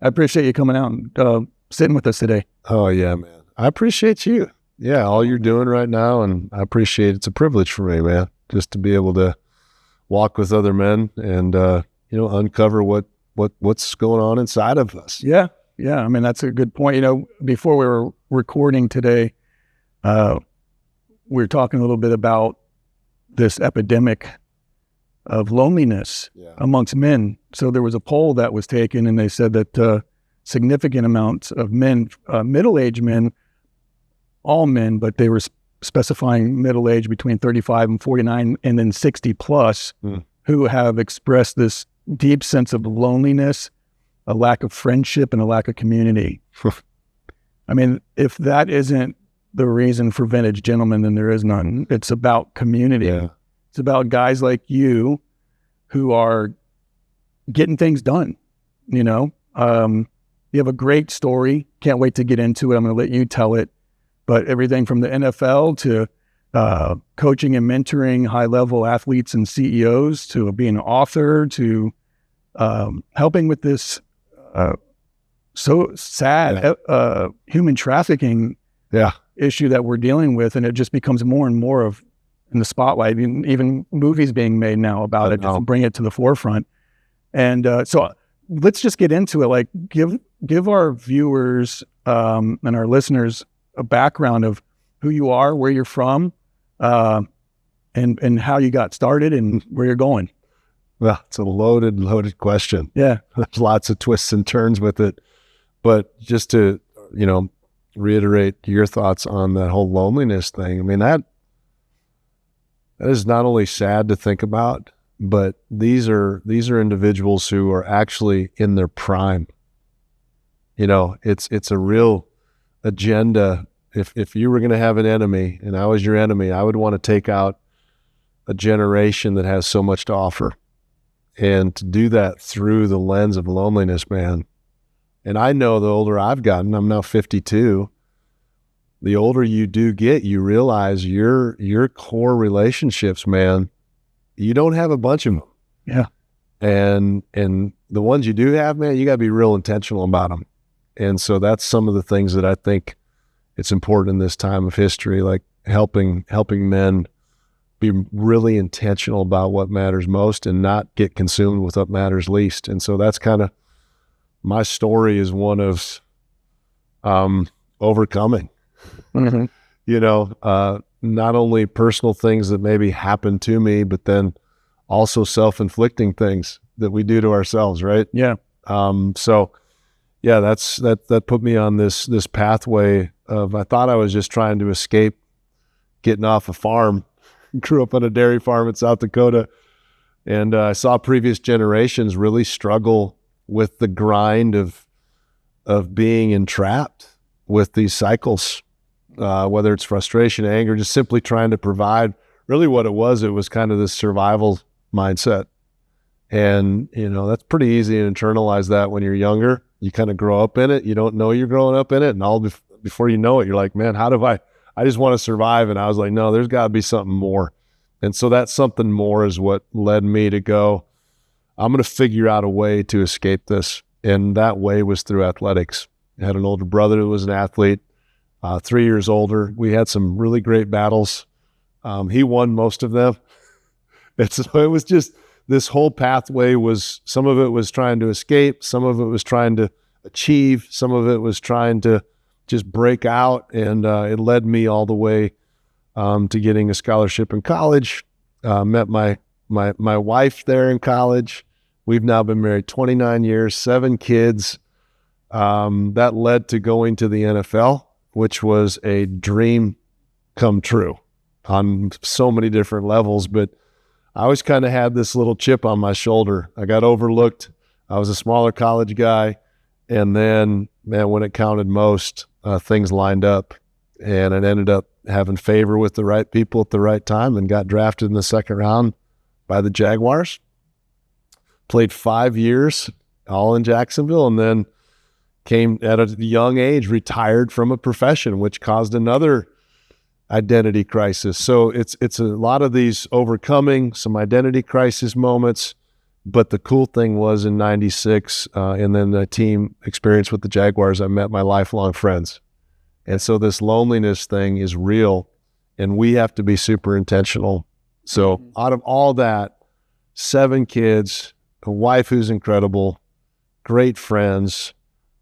I appreciate you coming out and sitting with us today. Oh, yeah, man. I appreciate you. Yeah, all you're doing right now, and I appreciate it's a privilege for me, man, just to be able to walk with other men and, uncover what's going on inside of us. Yeah. I mean, that's a good point. Before we were recording today, we were talking a little bit about this epidemic of loneliness amongst men. So there was a poll that was taken, and they said that significant amounts of men, middle-aged men, all men, but they were specifying middle age between 35 and 49, and then 60 plus, who have expressed this deep sense of loneliness, a lack of friendship, and a lack of community. I mean, if that isn't the reason for Vintage Gentlemen, then there is none. It's about community. Yeah. It's about guys like you who are getting things done. You have a great story. Can't wait to get into it. I'm going to let you tell it. But everything from the NFL to coaching and mentoring high-level athletes and CEOs to being an author to helping with this so sad human trafficking issue that we're dealing with, and it just becomes more and more of in the spotlight. Even movies being made now about it, just to bring it to the forefront. And so let's just get into it. Like, give our viewers and our listeners a background of who you are, where you're from, and how you got started and where you're going. Well, it's a loaded question. Yeah. There's lots of twists and turns with it. But just to, reiterate your thoughts on that whole loneliness thing. I mean, that is not only sad to think about, but these are individuals who are actually in their prime. It's a real agenda. If you were going to have an enemy and I was your enemy, I would want to take out a generation that has so much to offer. And to do that through the lens of loneliness, man. And I know the older I've gotten, I'm now 52, the older you do get, you realize your core relationships, man, you don't have a bunch of them. Yeah. And the ones you do have, man, you got to be real intentional about them. And so that's some of the things that I think it's important in this time of history, like helping men be really intentional about what matters most and not get consumed with what matters least. And so that's kind of my story, is one of overcoming, not only personal things that maybe happen to me, but then also self-inflicting things that we do to ourselves, right? Yeah. That put me on this pathway of, I thought I was just trying to escape getting off a farm. Grew up on a dairy farm in South Dakota, and I saw previous generations really struggle with the grind of being entrapped with these cycles, whether it's frustration, anger, just simply trying to provide. Really what it was kind of this survival mindset. And, that's pretty easy to internalize that when you're younger. You kind of grow up in it. You don't know you're growing up in it. And before you know it, you're like, man, I just want to survive. And I was like, no, there's got to be something more. And so that something more is what led me to go, I'm going to figure out a way to escape this. And that way was through athletics. I had an older brother who was an athlete, 3 years older. We had some really great battles. He won most of them. And so it was just, this whole pathway was, some of it was trying to escape, some of it was trying to achieve, some of it was trying to just break out. And it led me all the way to getting a scholarship in college. Met my wife there in college. We've now been married 29 years, 7 kids. That led to going to the NFL, which was a dream come true on so many different levels. But I always kind of had this little chip on my shoulder. I got overlooked. I was a smaller college guy. And then, man, when it counted most, things lined up. And it ended up having favor with the right people at the right time and got drafted in the second round by the Jaguars. Played 5 years, all in Jacksonville, and then came at a young age, retired from a profession, which caused another identity crisis. So it's a lot of these overcoming some identity crisis moments, But the cool thing was in 96, and then the team experience with the Jaguars, I met my lifelong friends. And so this loneliness thing is real, and we have to be super intentional. So out of all that, 7 kids, a wife who's incredible, great friends,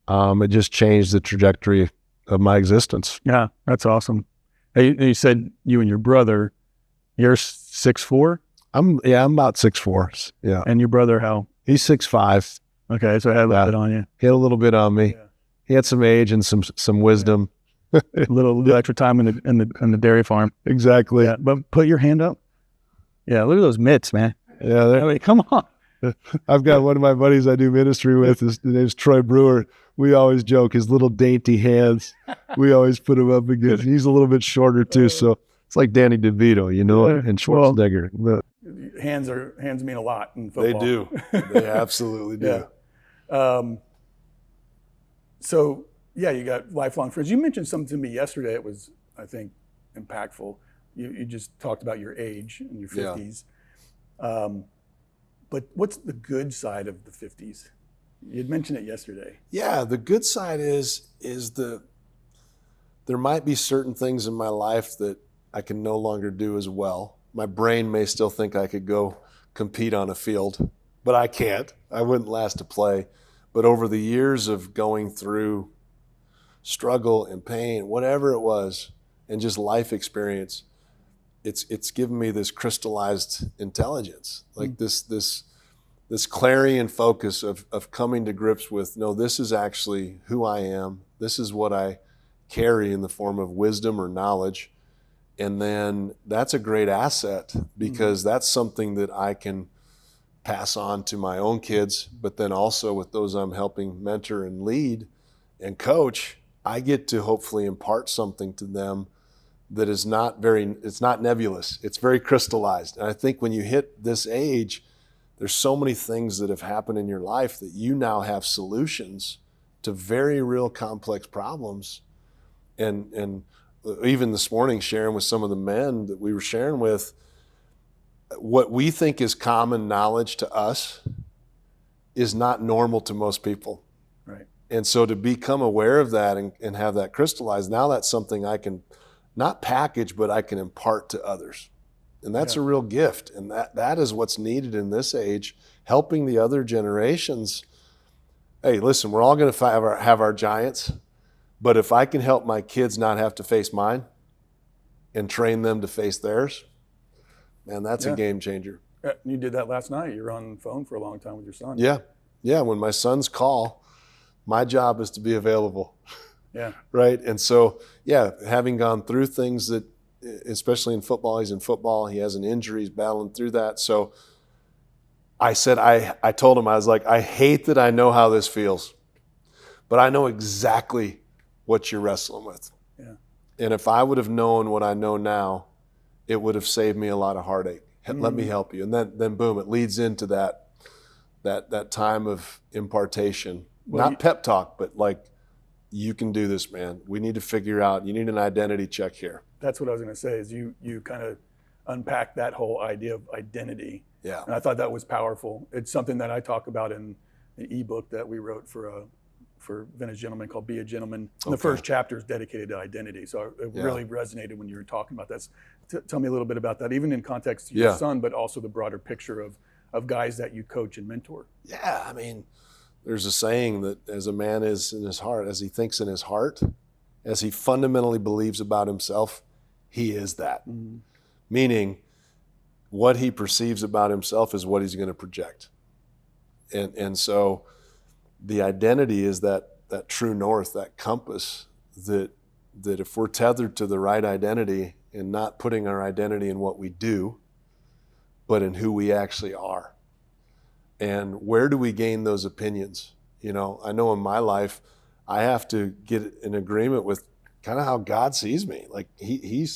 it just changed the trajectory of my existence. Yeah, that's awesome. Hey, you said you and your brother, you're 6'4"? I'm about 6'4". Yeah. And your brother, how? He's 6'5". Okay, so I had a little bit on you. He had a little bit on me. Yeah. He had some age and some wisdom. A little extra time in the dairy farm. Exactly. Yeah, but put your hand up. Yeah, look at those mitts, man. Yeah, I mean, come on. I've got one of my buddies I do ministry with. His name's Troy Brewer. We always joke his little dainty hands. We always put him up against. He's a little bit shorter too, so it's like Danny DeVito, and Schwarzenegger. Well, hands mean a lot in football. They do. They absolutely do. Yeah. So yeah, you got lifelong friends. You mentioned something to me yesterday. It was, I think, impactful. You just talked about your age in your 50s. Yeah. But what's the good side of the 50s? You'd mentioned it yesterday. Yeah, the good side is there might be certain things in my life that I can no longer do as well. My brain may still think I could go compete on a field, but I can't. I wouldn't last to play. But over the years of going through struggle and pain, whatever it was, and just life experience, it's given me this crystallized intelligence, like this clarion focus of coming to grips with, no, this is actually who I am. This is what I carry in the form of wisdom or knowledge. And then that's a great asset, because that's something that I can pass on to my own kids, but then also with those I'm helping mentor and lead and coach, I get to hopefully impart something to them that is it's not nebulous. It's very crystallized. And I think when you hit this age, there's so many things that have happened in your life that you now have solutions to very real complex problems. And even this morning, sharing with some of the men that we were sharing with, what we think is common knowledge to us is not normal to most people. Right. And so to become aware of that and have that crystallized, now that's something I can not package, but I can impart to others. And that's a real gift. And that is what's needed in this age, helping the other generations. Hey, listen, we're all going to have our giants, but if I can help my kids not have to face mine and train them to face theirs, man, that's a game changer. You did that last night. You were on the phone for a long time with your son. Yeah. Yeah. When my sons call, my job is to be available. Yeah. Right. And so, having gone through things that, especially in football, he's in football, he has an injury, he's battling through that. So I said, I told him, I was like, I hate that I know how this feels, but I know exactly what you're wrestling with. Yeah. And if I would have known what I know now, it would have saved me a lot of heartache. Let me help you. And then boom, it leads into that time of impartation. Well, not pep talk, but like, you can do this, man. We need to figure out, you need an identity check here. That's what I was going to say, is you kind of unpack that whole idea of identity. Yeah. And I thought that was powerful. It's something that I talk about in the ebook that we wrote for Vintage Gentlemen called Be a Gentleman. Okay. The first chapter is dedicated to identity. So it really resonated when you were talking about that. Tell me a little bit about that, even in context to your son, but also the broader picture of guys that you coach and mentor. Yeah, I mean, there's a saying that as a man is in his heart, as he thinks in his heart, as he fundamentally believes about himself, he is that. Mm-hmm. Meaning, what he perceives about himself is what he's going to project. And so the identity is that true north, that compass that if we're tethered to the right identity and not putting our identity in what we do, but in who we actually are. And where do we gain those opinions? I know in my life, I have to get in agreement with kind of how God sees me. Like he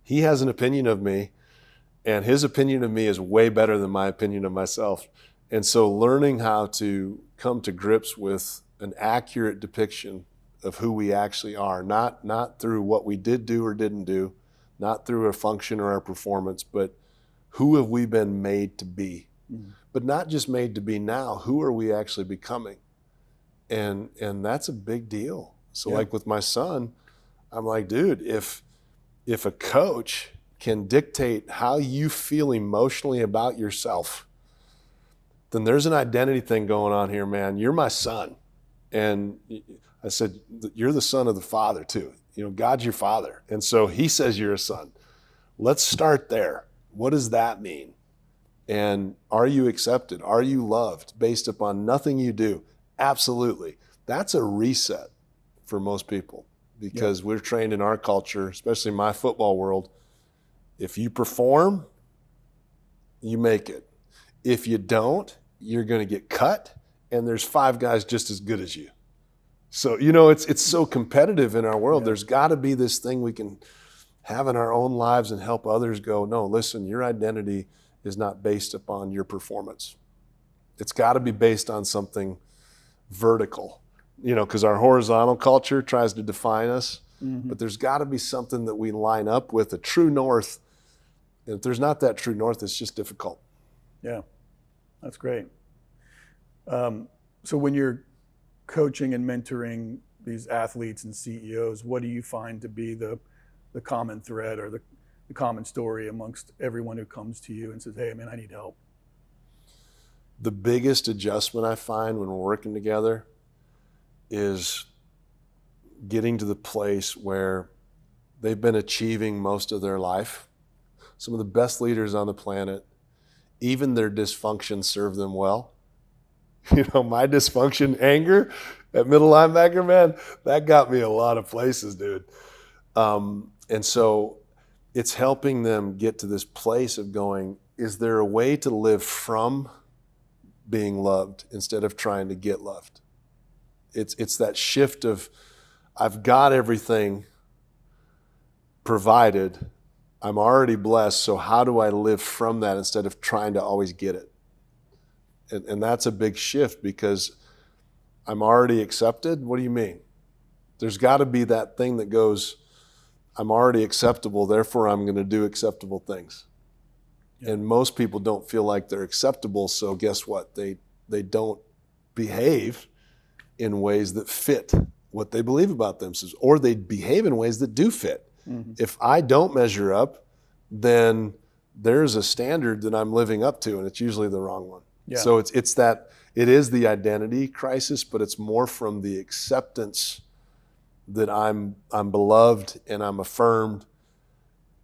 has an opinion of me, and his opinion of me is way better than my opinion of myself. And so learning how to come to grips with an accurate depiction of who we actually are, not through what we did do or didn't do, not through a function or our performance, but who have we been made to be? but not just made to be now. Who are we actually becoming? And that's a big deal. So like with my son, I'm like, dude, if a coach can dictate how you feel emotionally about yourself, then there's an identity thing going on here, man. You're my son. And I said, you're the son of the Father too. You know, God's your father. And so he says you're a son. Let's start there. What does that mean? And are you accepted? Are you loved based upon nothing you do? Absolutely. That's a reset for most people because we're trained in our culture, especially my football world. If you perform, you make it. If you don't, you're going to get cut, and there's 5 guys just as good as you. So, you know, it's so competitive in our world. There's got to be this thing we can have in our own lives and help others go, no, listen, your identity is not based upon your performance. It's got to be based on something vertical, you know, because our horizontal culture tries to define us, but there's got to be something that we line up with, a true north. And if there's not that true north, it's just difficult. Yeah, that's great. So when you're coaching and mentoring these athletes and CEOs, what do you find to be the common thread or the common story amongst everyone who comes to you and says, hey, man, I need help? The biggest adjustment I find when we're working together is getting to the place where they've been achieving most of their life. Some of the best leaders on the planet, even their dysfunction serve them well. You know, my dysfunction, anger at middle linebacker, man, that got me a lot of places, dude. And so it's helping them get to this place of going, is there a way to live from being loved instead of trying to get loved? It's that shift of, I've got everything provided, I'm already blessed, so how do I live from that instead of trying to always get it? And that's a big shift because I'm already accepted. What do you mean? There's got to be that thing that goes, I'm already acceptable, therefore I'm going to do acceptable things. Yeah. And most people don't feel like they're acceptable, so guess what? They don't behave in ways that fit what they believe about themselves, or they behave in ways that do fit. If I don't measure up, then there's a standard that I'm living up to, and it's usually the wrong one. Yeah. So it's that, it is the identity crisis, but it's more from the acceptance that I'm beloved and I'm affirmed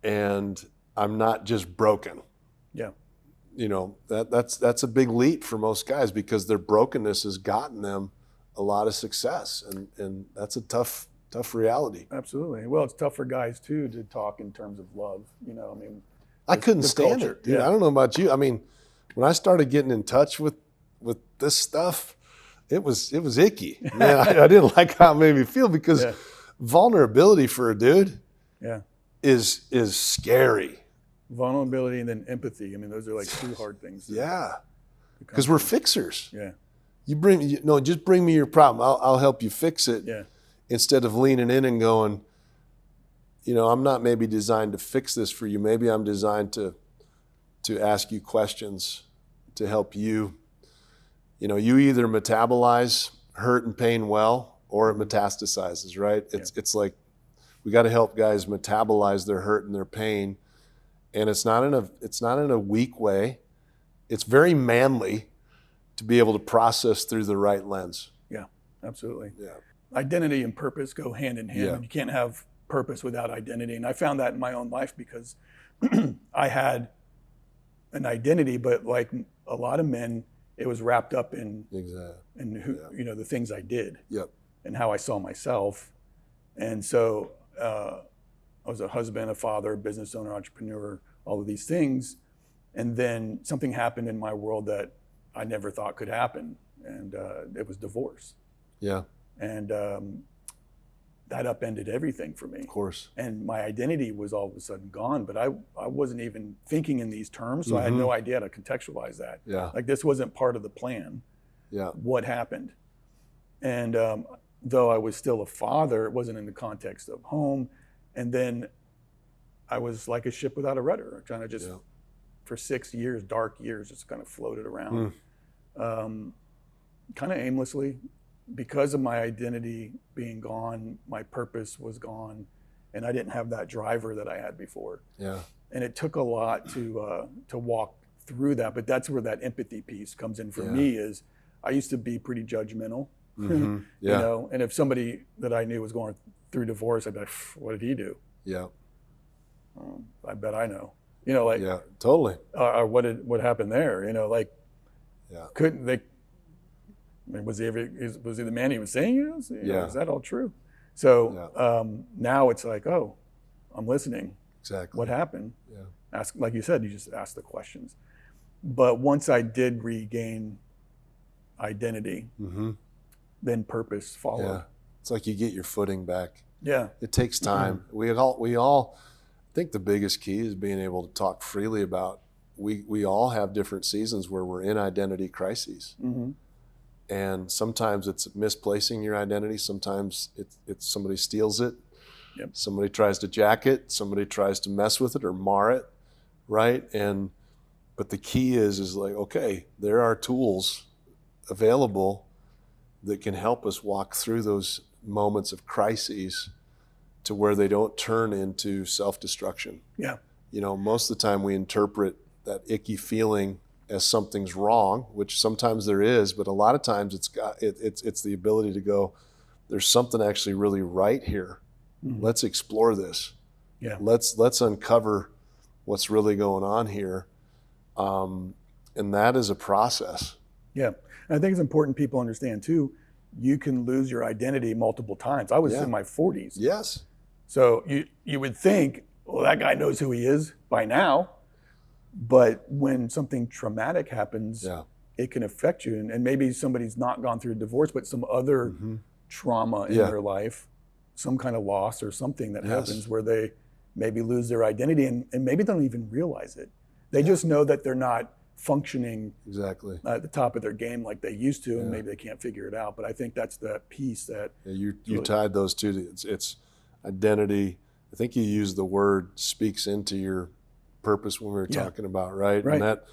and I'm not just broken. Yeah. You know, that's a big leap for most guys because their brokenness has gotten them a lot of success, and that's a tough reality. Absolutely. Well, it's tough for guys too to talk in terms of love. You know, I mean, I couldn't stand culture. it, dude. I don't know about you. I mean, when I started getting in touch with this stuff, it was icky. Man, I didn't like how it made me feel because vulnerability for a dude is scary. Vulnerability and then empathy. I mean, those are like 2 hard things. Yeah. Because we're fixers. Yeah. Just bring me your problem. I'll help you fix it. Yeah. Instead of leaning in and going, you know, I'm not maybe designed to fix this for you. Maybe I'm designed to ask you questions to help you. You know, you either metabolize hurt and pain well, or it metastasizes, right? It's like we got to help guys metabolize their hurt and their pain, and it's not in a weak way. It's very manly to be able to process through the right lens. Yeah, absolutely. Yeah. Identity and purpose go hand in hand. Yeah. You can't have purpose without identity. And I found that in my own life because I had an identity, but like a lot of men, it was wrapped up in who, you know, the things I did and how I saw myself. And so I was a husband, a father, business owner, entrepreneur, all of these things. And then something happened in my world that I never thought could happen. And it was divorce. Yeah. And that upended everything for me. Of course. And my identity was all of a sudden gone, but I wasn't even thinking in these terms, so I had no idea how to contextualize that. Yeah. Like this wasn't part of the plan. Yeah. What happened? And though I was still a father, it wasn't in the context of home. And then I was like a ship without a rudder, trying to just for 6 years, dark years, just kind of floated around, kind of aimlessly, because of my identity being gone, my purpose was gone, and I didn't have that driver that I had before. Yeah. And it took a lot to walk through that, but that's where that empathy piece comes in for me. Is I used to be pretty judgmental, Yeah. you know, and if somebody that I knew was going through divorce, I'd be like, what did he do? Yeah. I bet I know, you know, like, Yeah, totally. What happened there? You know, like, couldn't they? I mean, was he the man he was saying he was? You know, is that all true? So now it's like, oh, I'm listening. Exactly. What happened? Yeah. Ask, like you said, you just ask the questions. But once I did regain identity, then purpose followed. Yeah. It's like you get your footing back. Yeah. It takes time. We all I think the biggest key is being able to talk freely about, we all have different seasons where we're in identity crises. And sometimes it's misplacing your identity. Sometimes it's somebody steals it. Yep. Somebody tries to jack it. Somebody tries to mess with it or mar it, right? But the key is like, okay, there are tools available that can help us walk through those moments of crises to where they don't turn into self-destruction. Yeah. You know, most of the time we interpret that icky feeling as something's wrong, which sometimes there is, but a lot of times it's the ability to go, there's something actually really right here. Let's explore this. Yeah. Let's uncover what's really going on here. And that is a process. Yeah. And I think it's important people understand too, you can lose your identity multiple times. I was in my 40s. Yes. So you would think, well, that guy knows who he is by now. But when something traumatic happens, it can affect you. And maybe somebody's not gone through a divorce, but some other trauma in their life, some kind of loss or something that happens where they maybe lose their identity and maybe they don't even realize it. They just know that they're not functioning exactly at the top of their game like they used to, and maybe they can't figure it out. But I think that's the piece that you tied those two. It's identity. I think you used the word speaks into your purpose when we were talking about, right? And that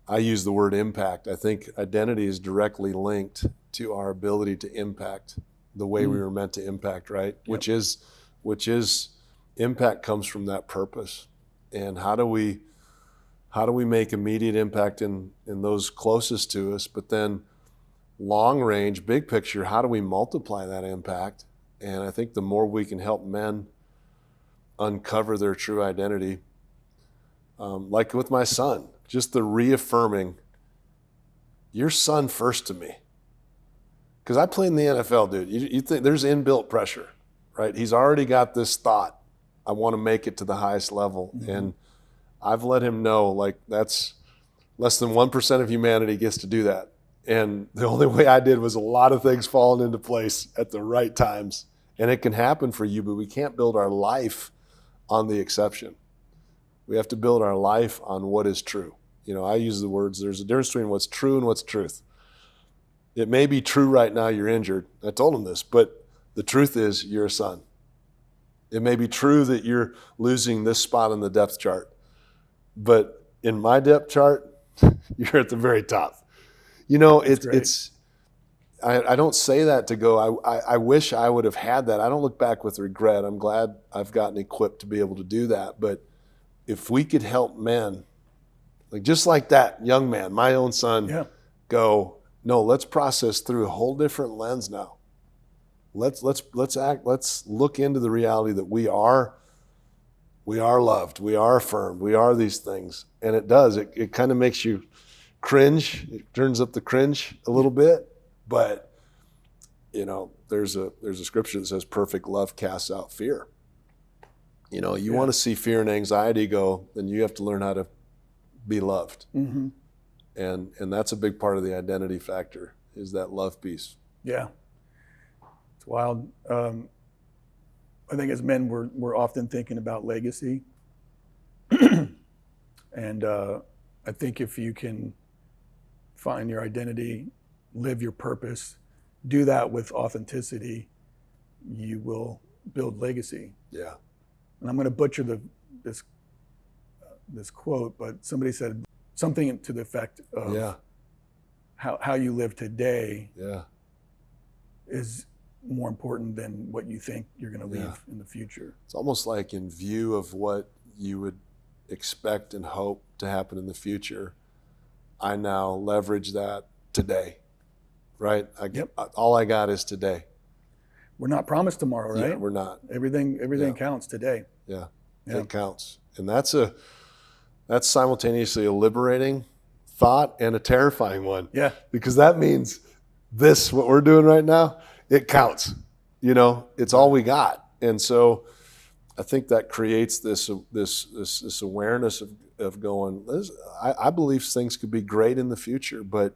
I use the word impact. I think identity is directly linked to our ability to impact the way we were meant to impact, right? Which is impact comes from that purpose. And how do we make immediate impact in those closest to us, but then long range, big picture, how do we multiply that impact? And I think the more we can help men uncover their true identity, like with my son, just the reaffirming, your son first to me. Because I played in the NFL, dude. You think there's inbuilt pressure, right? He's already got this thought, I want to make it to the highest level. And I've let him know, like, that's less than 1% of humanity gets to do that. And the only way I did was a lot of things falling into place at the right times. And it can happen for you, but we can't build our life on the exception. We have to build our life on what is true. You know, I use the words, there's a difference between what's true and what's truth. It may be true right now you're injured. I told him this, but the truth is you're a son. It may be true that you're losing this spot on the depth chart, but in my depth chart, you're at the very top. You know, I don't say that to go, I wish I would have had that. I don't look back with regret. I'm glad I've gotten equipped to be able to do that. But if we could help men, like just like that young man, my own son, go, no, let's process through a whole different lens now. Let's look into the reality that we are loved, we are affirmed, we are these things. And it does, it kind of makes you cringe. It turns up the cringe a little bit, but you know, there's a scripture that says perfect love casts out fear. You know, you want to see fear and anxiety go, then you have to learn how to be loved. And that's a big part of the identity factor, is that love piece. Yeah. It's wild. I think as men, we're often thinking about legacy. And I think if you can find your identity, live your purpose, do that with authenticity, you will build legacy. Yeah. And I'm going to butcher this this quote, but somebody said something to the effect of Yeah. how you live today Yeah. is more important than what you think you're going to leave Yeah. in the future. It's almost like in view of what you would expect and hope to happen in the future, I now leverage that today, right? Yep. All I got is today. We're not promised tomorrow, right? Yeah, we're not. Everything Yeah. counts today. Yeah. Yeah. It counts. And that's simultaneously a liberating thought and a terrifying one. Yeah. Because that means what we're doing right now, it counts. It's all we got. And so I think that creates this awareness of going, I believe things could be great in the future, but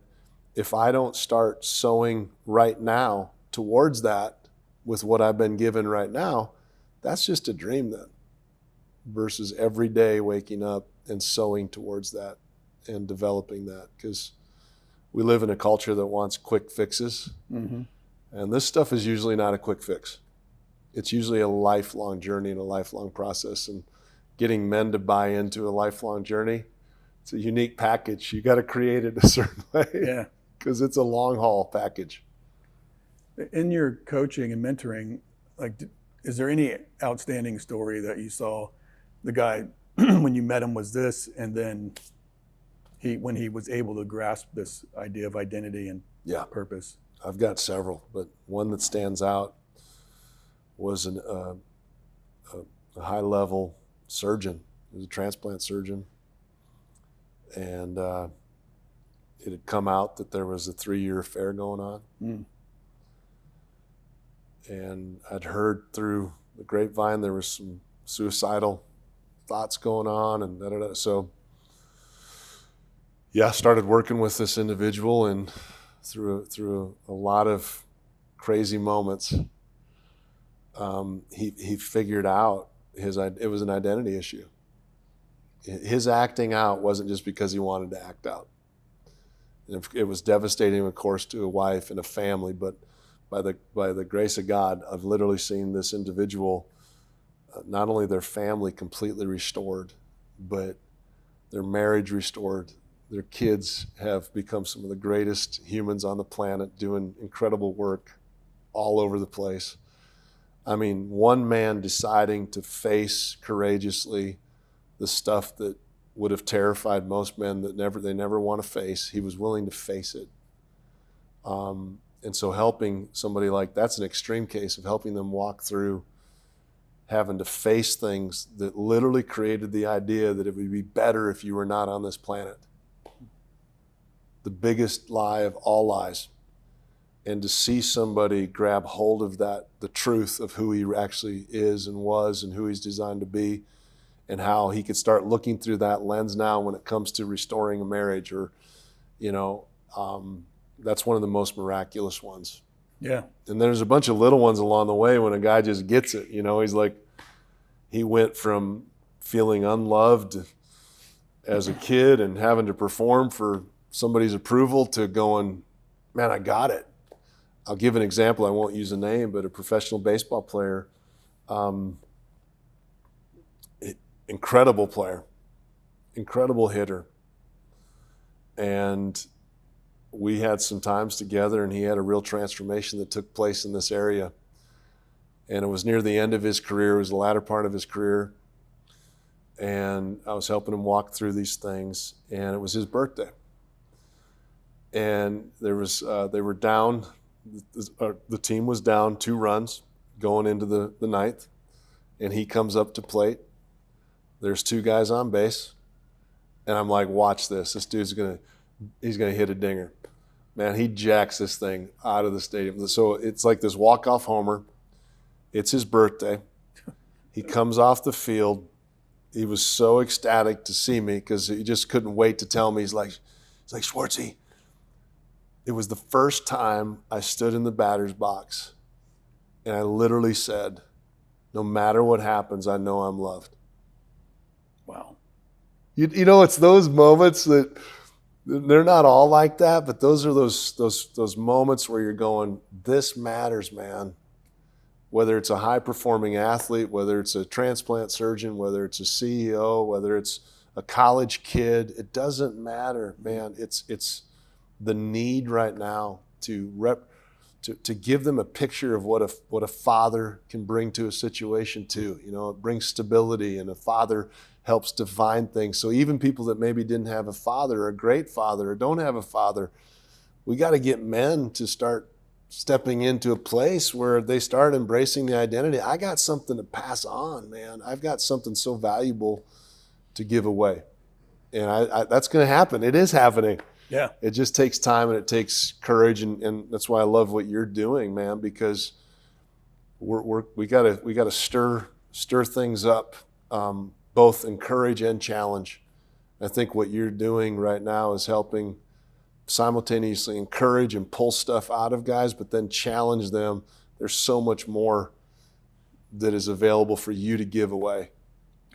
if I don't start sowing right now towards that with what I've been given right now, that's just a dream then, versus every day waking up and sowing towards that and developing that, because we live in a culture that wants quick fixes. Mm-hmm. And this stuff is usually not a quick fix. It's usually a lifelong journey and a lifelong process. And getting men to buy into a lifelong journey, it's a unique package. You got to create it a certain way. Yeah. Because it's a long haul package. In your coaching and mentoring, is there any outstanding story that you saw the guy when you met him was this, and then when he was able to grasp this idea of identity and purpose? I've got several, but one that stands out was a high-level surgeon. He was a transplant surgeon, and it had come out that there was a 3-year affair going on. Mm. And I'd heard through the grapevine there was some suicidal thoughts going on, and da-da-da. So, started working with this individual, and through a lot of crazy moments, he figured out it was an identity issue. His acting out wasn't just because he wanted to act out. It was devastating, of course, to a wife and a family, but by the grace of God, I've literally seen this individual, not only their family completely restored, but their marriage restored. Their kids have become some of the greatest humans on the planet, doing incredible work all over the place. I mean, one man deciding to face courageously the stuff that would have terrified most men that they never want to face. He was willing to face it. And so helping somebody that's an extreme case of helping them walk through having to face things that literally created the idea that it would be better if you were not on this planet. The biggest lie of all lies. And to see somebody grab hold of that, the truth of who he actually is and was and who he's designed to be, and how he could start looking through that lens now when it comes to restoring a marriage, or, that's one of the most miraculous ones. Yeah. And there's a bunch of little ones along the way when a guy just gets it. He's like, he went from feeling unloved as a kid and having to perform for somebody's approval to going, man, I got it. I'll give an example. I won't use a name, but a professional baseball player, incredible player, incredible hitter. And we had some times together, and he had a real transformation that took place in this area. And it was near the end of his career. It was the latter part of his career. And I was helping him walk through these things, and it was his birthday. And they were down, the team was down 2 runs going into the 9th, and he comes up to plate. There's 2 guys on base, and I'm like, watch this. This dude's he's gonna hit a dinger. Man, he jacks this thing out of the stadium. So it's like this walk-off homer. It's his birthday. He comes off the field. He was so ecstatic to see me because he just couldn't wait to tell me. He's like, Schwartzy, it was the first time I stood in the batter's box, and I literally said, no matter what happens, I know I'm loved. Wow. It's those moments that they're not all like that, but those are those moments where you're going, this matters, man. Whether it's a high-performing athlete, whether it's a transplant surgeon, whether it's a CEO, whether it's a college kid. It doesn't matter, man. It's the need right now to give them a picture of what a father can bring to a situation too. It brings stability, and a father helps define things. So even people that maybe didn't have a father, or a great father, or don't have a father, we got to get men to start stepping into a place where they start embracing the identity. I got something to pass on, man. I've got something so valuable to give away. And that's going to happen. It is happening. Yeah. It just takes time, and it takes courage. And that's why I love what you're doing, man, because we got to stir things up, both encourage and challenge. I think what you're doing right now is helping simultaneously encourage and pull stuff out of guys, but then challenge them. There's so much more that is available for you to give away.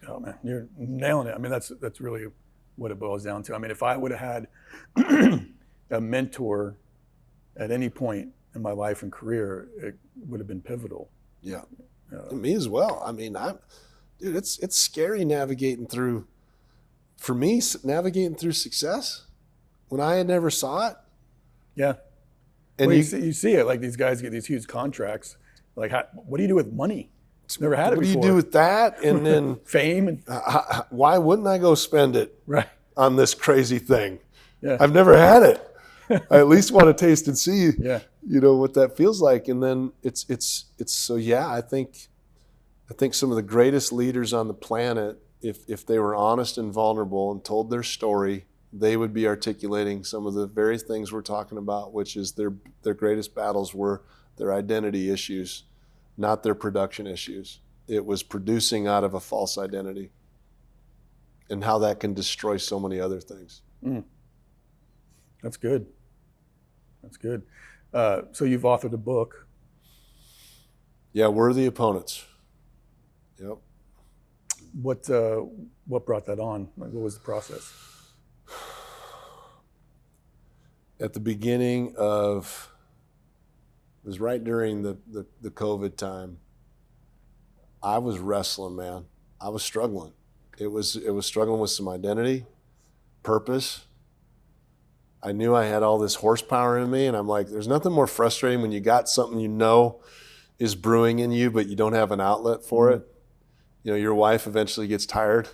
Oh man, you're nailing it. I mean, that's really what it boils down to. I mean, if I would have had a mentor at any point in my life and career, it would have been pivotal. Yeah, me as well. I mean, dude, it's scary navigating through success when I had never saw it. Yeah. And you see it, like these guys get these huge contracts. Like, what do you do with money? Never had it before. What do you do with that? And then fame. And why wouldn't I go spend it on this crazy thing? Yeah. I've never had it. I at least want to taste and see, what that feels like. And then it's so, yeah, I think some of the greatest leaders on the planet, if they were honest and vulnerable and told their story, they would be articulating some of the very things we're talking about, which is their greatest battles were their identity issues, not their production issues. It was producing out of a false identity, and how that can destroy so many other things. That's good. That's good. So you've authored a book. Yeah, Worthy Opponents. Yep. What brought that on? Like, what was the process? At the beginning of, it was right during the COVID time, I was wrestling, man. I was struggling. It was struggling with some identity, purpose. I knew I had all this horsepower in me, and I'm like, there's nothing more frustrating when you got something is brewing in you, but you don't have an outlet for it. Your wife eventually gets tired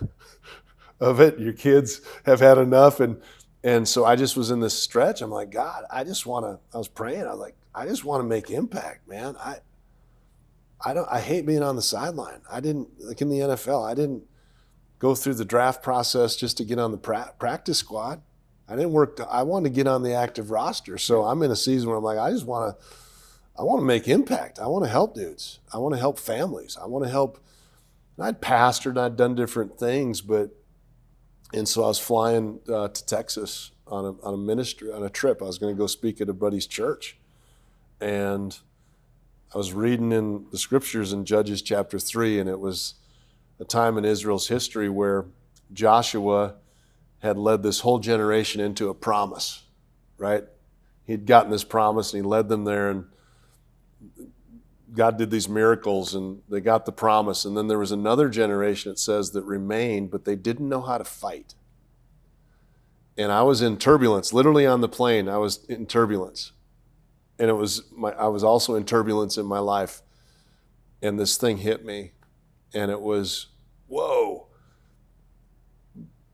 of it. Your kids have had enough, and so I just was in this stretch. I'm like, God, I was praying. I was like, I just want to make impact, man. I hate being on the sideline. I didn't, like in the NFL, I didn't go through the draft process just to get on the practice squad. I wanted to get on the active roster. So I'm in a season where I'm like, I want to make impact. I want to help dudes. I want to help families. I want to help. And I'd pastored and I'd done different things, and so I was flying to Texas on a trip. I was going to go speak at a buddy's church, and I was reading in the scriptures in Judges chapter 3, and it was a time in Israel's history where Joshua had led this whole generation into a promise, right? He'd gotten this promise, and he led them there, and God did these miracles, and they got the promise. And then there was another generation, it says, that remained, but they didn't know how to fight. And I was in turbulence, literally on the plane. I was in turbulence. And I was also in turbulence in my life. And this thing hit me. And it was, whoa.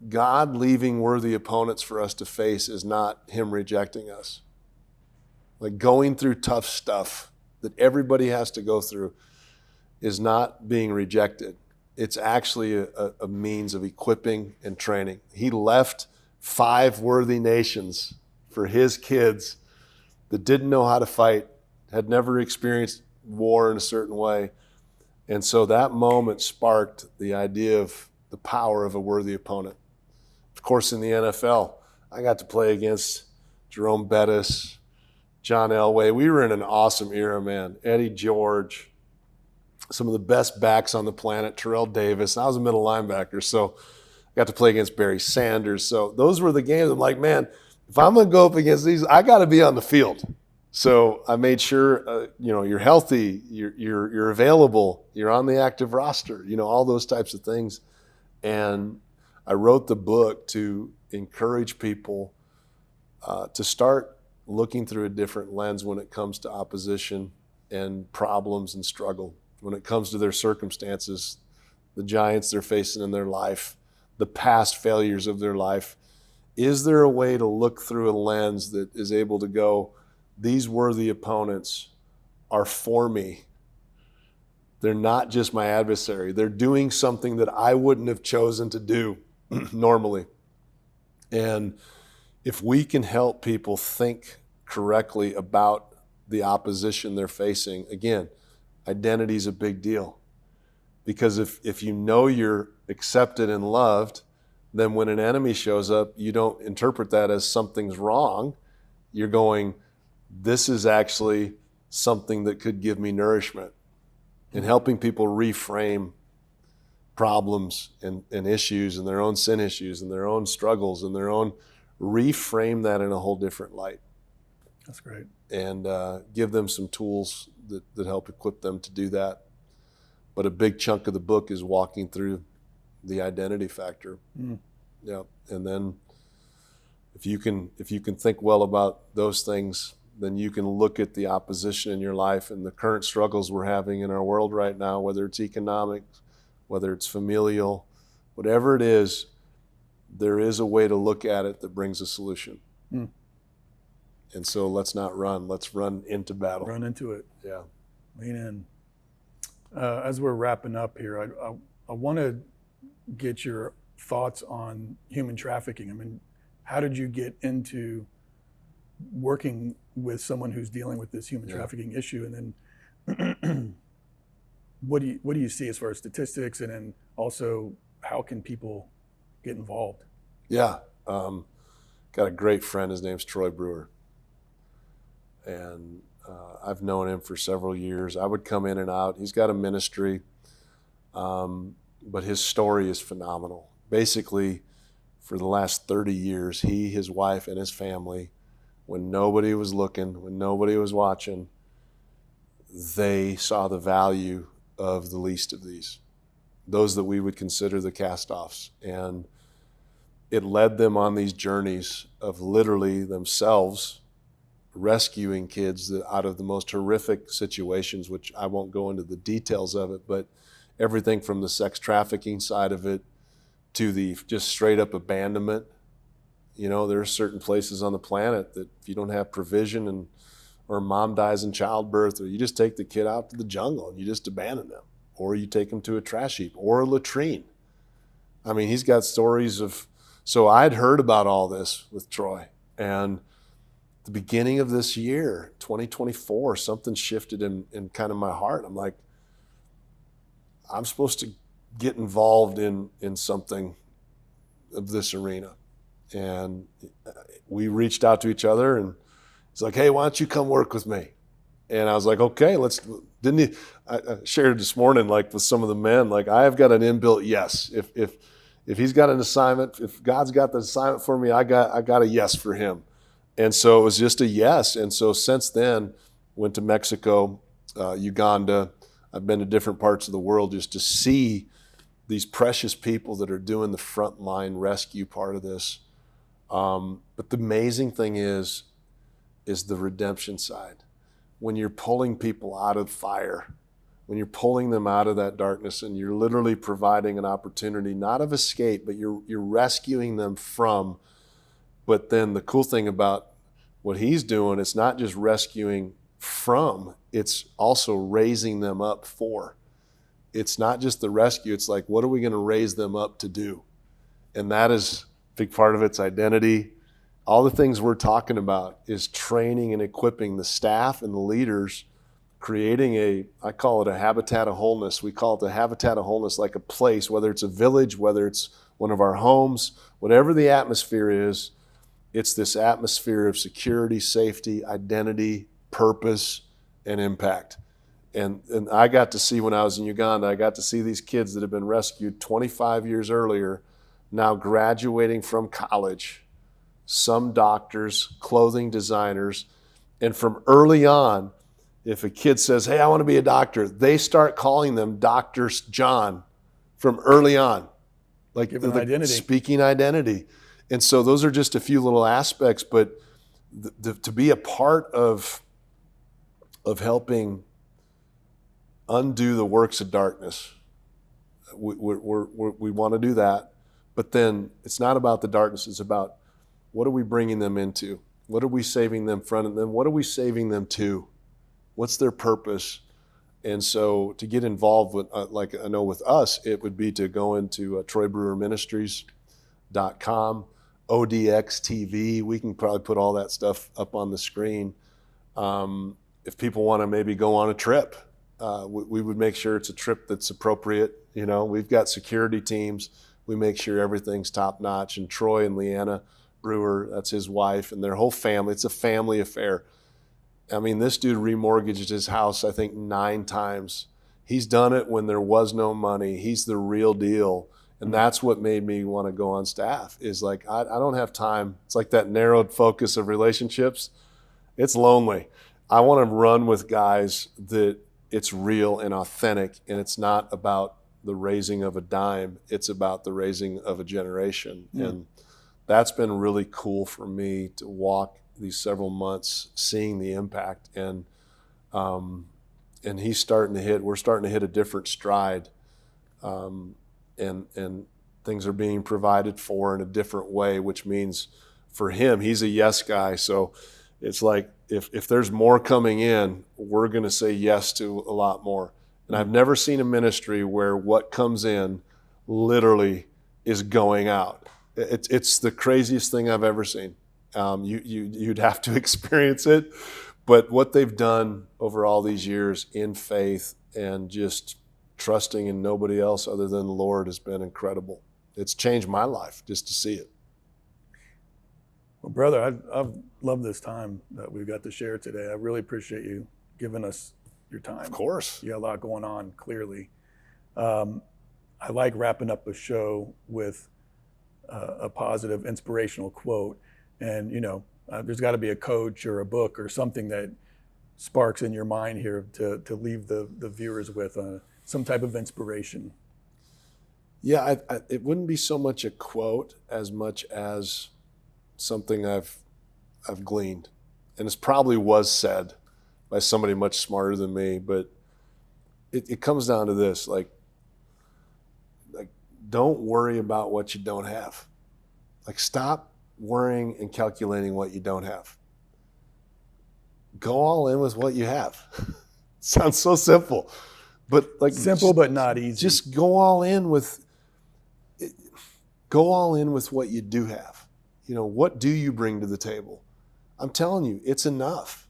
God leaving worthy opponents for us to face is not him rejecting us. Like, going through tough stuff that everybody has to go through is not being rejected. It's actually a means of equipping and training. He left 5 worthy nations for his kids that didn't know how to fight, had never experienced war in a certain way. And so that moment sparked the idea of the power of a worthy opponent. Of course, in the NFL, I got to play against Jerome Bettis, John Elway. We were in an awesome era, man. Eddie George, some of the best backs on the planet, Terrell Davis. I was a middle linebacker, so I got to play against Barry Sanders. So those were the games. I'm like, man, if I'm going to go up against these, I got to be on the field. So I made sure, you're healthy, you're available, you're on the active roster, all those types of things. And I wrote the book to encourage people to start looking through a different lens when it comes to opposition and problems and struggle, when it comes to their circumstances, the giants they're facing in their life, the past failures of their life. Is there a way to look through a lens that is able to go, these worthy opponents are for me? They're not just my adversary. They're doing something that I wouldn't have chosen to do normally. And if we can help people think correctly about the opposition they're facing, again, identity is a big deal. Because if you know you're accepted and loved, then when an enemy shows up, you don't interpret that as something's wrong. You're going, this is actually something that could give me nourishment. And helping people reframe problems and issues and their own sin issues and their own struggles and their own, reframe that in a whole different light. That's great. And give them some tools that help equip them to do that. But a big chunk of the book is walking through the identity factor. Yeah. And then if you can think well about those things, then you can look at the opposition in your life and the current struggles we're having in our world right now, whether it's economic, whether it's familial, whatever it is, there is a way to look at it that brings a solution. And so let's not run. Let's run into battle. Run into it. Yeah. Lean in. As we're wrapping up here, I want to get your thoughts on human trafficking. I mean, how did you get into working with someone who's dealing with this human trafficking issue? And then what do you see as far as statistics, and then also how can people get involved? Yeah. Got a great friend. His name's Troy Brewer. And I've known him for several years. I would come in and out. He's got a ministry, but his story is phenomenal. Basically, for the last 30 years, he, his wife, and his family, when nobody was looking, when nobody was watching, they saw the value of the least of these, those that we would consider the cast-offs. And it led them on these journeys of literally themselves rescuing kids out of the most horrific situations, which I won't go into the details of it, but everything from the sex trafficking side of it to the just straight up abandonment. You know, there are certain places on the planet that if you don't have provision or mom dies in childbirth, or you just take the kid out to the jungle and you just abandon them, or you take them to a trash heap or a latrine. I mean, he's got stories of, so I'd heard about all this with Troy, and the beginning of this year, 2024, something shifted in kind of my heart. I'm like, I'm supposed to get involved in something of this arena. And we reached out to each other, and he's like, hey, why don't you come work with me? And I was like, okay, I shared this morning, like with some of the men, like I have got an inbuilt yes. If he's got an assignment, if God's got the assignment for me, I got a yes for him. And so it was just a yes. And so since then, went to Mexico, Uganda. I've been to different parts of the world just to see these precious people that are doing the frontline rescue part of this. But the amazing thing is the redemption side. When you're pulling people out of fire, when you're pulling them out of that darkness, and you're literally providing an opportunity, not of escape, but you're rescuing them from. But then the cool thing about what he's doing, it's not just rescuing from, it's also raising them up for. It's not just the rescue, it's like, what are we going to raise them up to do? And that is a big part of its identity. All the things we're talking about is training and equipping the staff and the leaders, creating I call it a habitat of wholeness. We call it the habitat of wholeness, like a place, whether it's a village, whether it's one of our homes, whatever the atmosphere is, it's this atmosphere of security, safety, identity, purpose, and impact. And I got to see when I was in Uganda, I got to see these kids that have been rescued 25 years earlier, now graduating from college, some doctors, clothing designers, and from early on, if a kid says, hey, I want to be a doctor, they start calling them Dr. John from early on. like Give an identity. speaking identity. And so those are just a few little aspects, but to be a part of helping undo the works of darkness, we want to do that. But then it's not about the darkness. It's about what are we bringing them into? What are we saving them from? And then what are we saving them to? What's their purpose? And so to get involved with, like I know with us, it would be to go into TroyBrewerMinistries.com, ODX TV. We can probably put all that stuff up on the screen. If people want to maybe go on a trip, we would make sure it's a trip that's appropriate. You know, we've got security teams. We make sure everything's top notch. And Troy and Leanna Brewer, that's his wife, and their whole family. It's a family affair. I mean, this dude remortgaged his house, I think, 9 times. He's done it when there was no money. He's the real deal. And that's what made me want to go on staff, is like, I don't have time. It's like that narrowed focus of relationships. It's lonely. I want to run with guys that it's real and authentic, and it's not about the raising of a dime. It's about the raising of a generation. And that's been really cool for me to walk these several months seeing the impact. And we're starting to hit a different stride. And things are being provided for in a different way, which means for him, he's a yes guy. So it's like, if there's more coming in, we're going to say yes to a lot more. And I've never seen a ministry where what comes in literally is going out. It's the craziest thing I've ever seen. You'd have to experience it, but what they've done over all these years in faith and just trusting in nobody else other than the Lord has been incredible. It's changed my life just to see it. Well, brother, I've loved this time that we've got to share today. I really appreciate you giving us your time. Of course. You got a lot going on, clearly. I like wrapping up a show with a positive, inspirational quote. And, there's got to be a coach or a book or something that sparks in your mind here to leave the viewers with some type of inspiration. Yeah, it wouldn't be so much a quote as much as something I've gleaned. And it probably was said by somebody much smarter than me, but it comes down to this, like don't worry about what you don't have. Like, stop worrying and calculating what you don't have. Go all in with what you have. Sounds so simple, but like simple but not easy. Just go all in with what you do have. What do you bring to the table? I'm telling you, it's enough.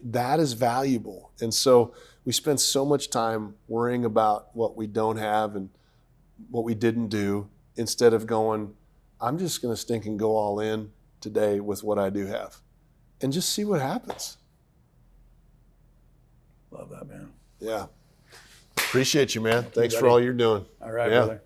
That is valuable. And so we spend so much time worrying about what we don't have and what we didn't do, instead of going, I'm just going to stink and go all in today with what I do have and just see what happens. Love that, man. Yeah. Appreciate you, man. Thanks for all you're doing. All right, brother.